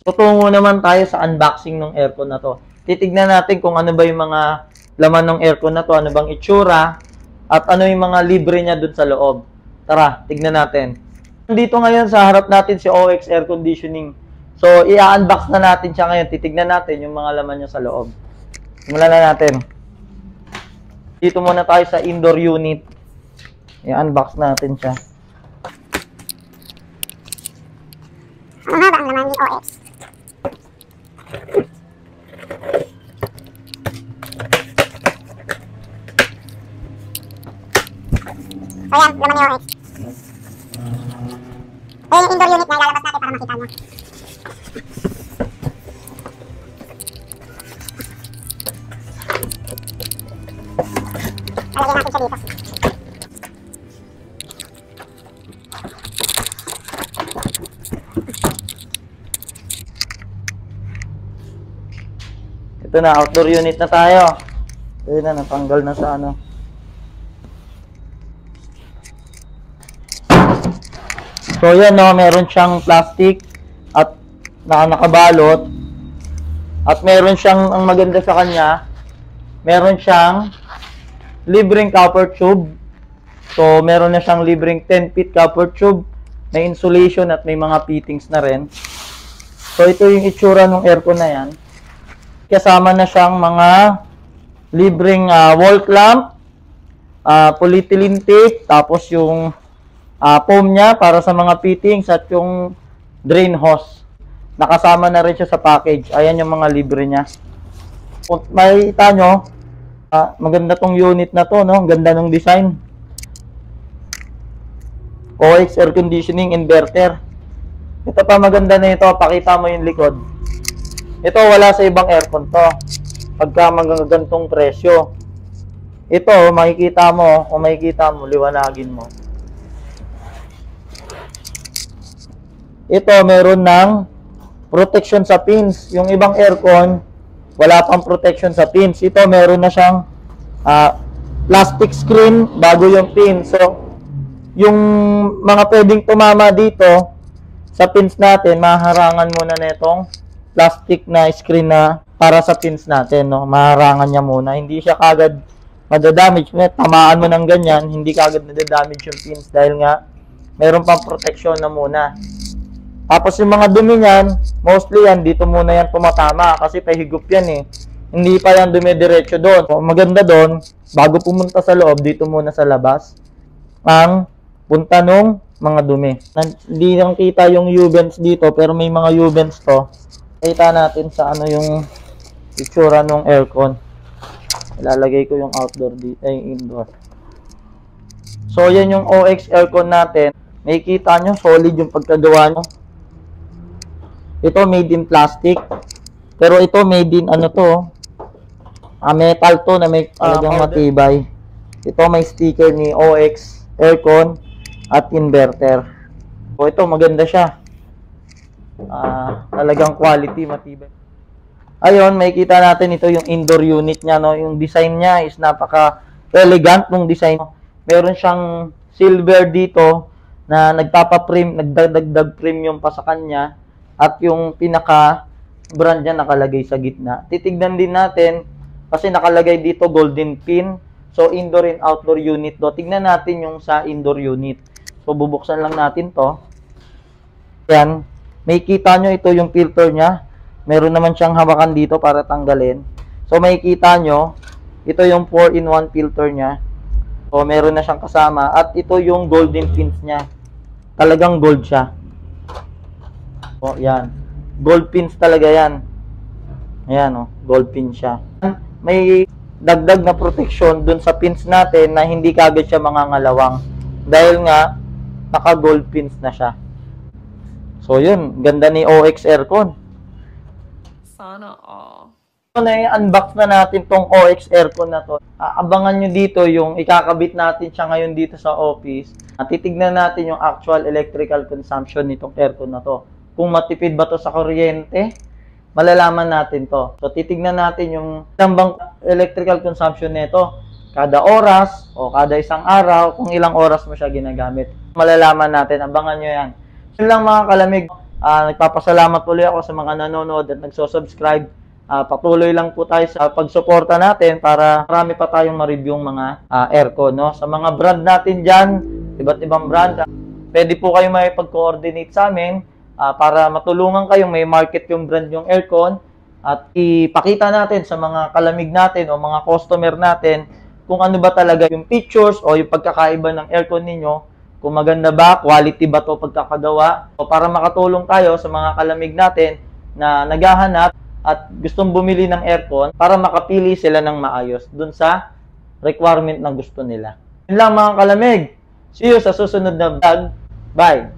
Tutungo naman tayo sa unboxing ng aircon na to. Titignan natin kung ano ba yung mga laman ng aircon na to, ano bang itsura, at ano yung mga libre niya dun sa loob. Tara, tignan natin. Dito ngayon sa harap natin si OX Air Conditioning. So, i-unbox na natin siya ngayon. Titignan natin yung mga laman niya sa loob. Simulan na natin. Dito muna tayo sa indoor unit. I-unbox natin siya. Ano nga ba ang laman ni OX? So yan, laman ni OX. Ayan yung indoor unit na ilalabas natin para makita nyo. Lalagyan natin siya dito. Ito na, outdoor unit na tayo. Ayun na, natanggal na sa ano. So yan no, meron siyang plastic at nakabalot. At meron siyang, ang maganda sa kanya, meron siyang libreng copper tube. So meron na siyang libreng 10 feet copper tube. May insulation at may mga fittings na rin. So ito yung itsura ng aircon na yan. Kasama na siyang mga libreng wall clamp, polyethylene tape, tapos yung foam niya para sa mga fittings at yung drain hose. Nakasama na rin siya sa package. Ayan yung mga libre niya. Kung makikita nyo, maganda tong unit na to, no? Ang ganda ng design. OX Air Conditioning Inverter. Ito pa maganda na ito, pakita mo yung likod. Ito wala sa ibang aircon to. Pagka magagantong presyo. Ito, makikita mo, kung makikita mo, liwanagin mo. Ito, meron ng protection sa pins. Yung ibang aircon, wala pang protection sa pins. Ito, meron na siyang plastic screen bago yung pin. So, yung mga pwedeng tumama dito sa pins natin, maharangan muna na itong plastic na screen na para sa pins natin, no? Maharangan niya muna. Hindi siya kagad madadamage. Tamaan mo ng ganyan, hindi kagad nadadamage yung pins dahil nga meron pang protection na muna. Tapos yung mga dumi niyan, mostly yan, dito muna yan pumatama kasi pahigop yan eh. Hindi pa yan dumidiretso doon. So, maganda doon, bago pumunta sa loob, dito muna sa labas, ang punta nung mga dumi. Hindi nang kita yung U-vents dito, pero may mga U-vents to. Kita natin sa ano yung itsura ng aircon. Ilalagay ko yung outdoor dito, ay indoor. So, yan yung OX aircon natin. Makikita nyo, solid yung pagkagawa nyo. Ito made in plastic. Pero ito made in ano to, metal to na may talagang matibay. Ito may sticker ni OX aircon at inverter. So, ito maganda siya. Talagang quality, matibay. Ayun, makikita natin ito yung indoor unit niya, no? Yung design niya is napaka-elegant ng design. Meron siyang silver dito na nagdagdag premium pa sa kanya at yung pinaka brand niya nakalagay sa gitna. Titignan din natin kasi nakalagay dito golden pin. So, indoor and outdoor unit do. Tignan natin yung sa indoor unit. So, bubuksan lang natin to. Yan. May kita nyo ito yung filter niya. Meron naman siyang hawakan dito para tanggalin. So, may kita nyo, ito yung 4-in-1 filter niya. So, meron na siyang kasama. At ito yung golden pins niya. Talagang gold siya. So, yan. Gold pins talaga yan. Ayan, oh, gold pin siya. May dagdag na protection dun sa pins natin na hindi kagad siya mangangalawang. Dahil nga, naka-gold pins na siya. So, yun. Ganda ni OX aircon. Sana all. So, na-unbox na natin tong OX aircon na to. Abangan nyo dito yung ikakabit natin siya ngayon dito sa office. Titignan natin yung actual electrical consumption nitong aircon na to. Kung matipid ba to sa kuryente, malalaman natin to. So, titignan natin yung ilang electrical consumption nito. Kada oras o kada isang araw, kung ilang oras mo siya ginagamit. Malalaman natin. Abangan nyo yan. Yun lang mga kalamig. Nagpapasalamat ulit ako sa mga nanonood at nagso-subscribe. Patuloy lang po tayo sa pagsuporta natin para marami pa tayong ma-review mga aircon, no? Sa mga brand natin dyan, iba't ibang brand, pwede po kayo may pag-coordinate sa amin para matulungan kayong may market yung brand yung aircon at ipakita natin sa mga kalamig natin o mga customer natin kung ano ba talaga yung features o yung pagkakaiba ng aircon ninyo, kung maganda ba, quality ba to pagkakagawa, o para makatulong tayo sa mga kalamig natin na naghahanap at gustong bumili ng aircon para makapili sila ng maayos dun sa requirement na gusto nila. Yun lang mga kalamig. See you sa susunod na vlog. Bye!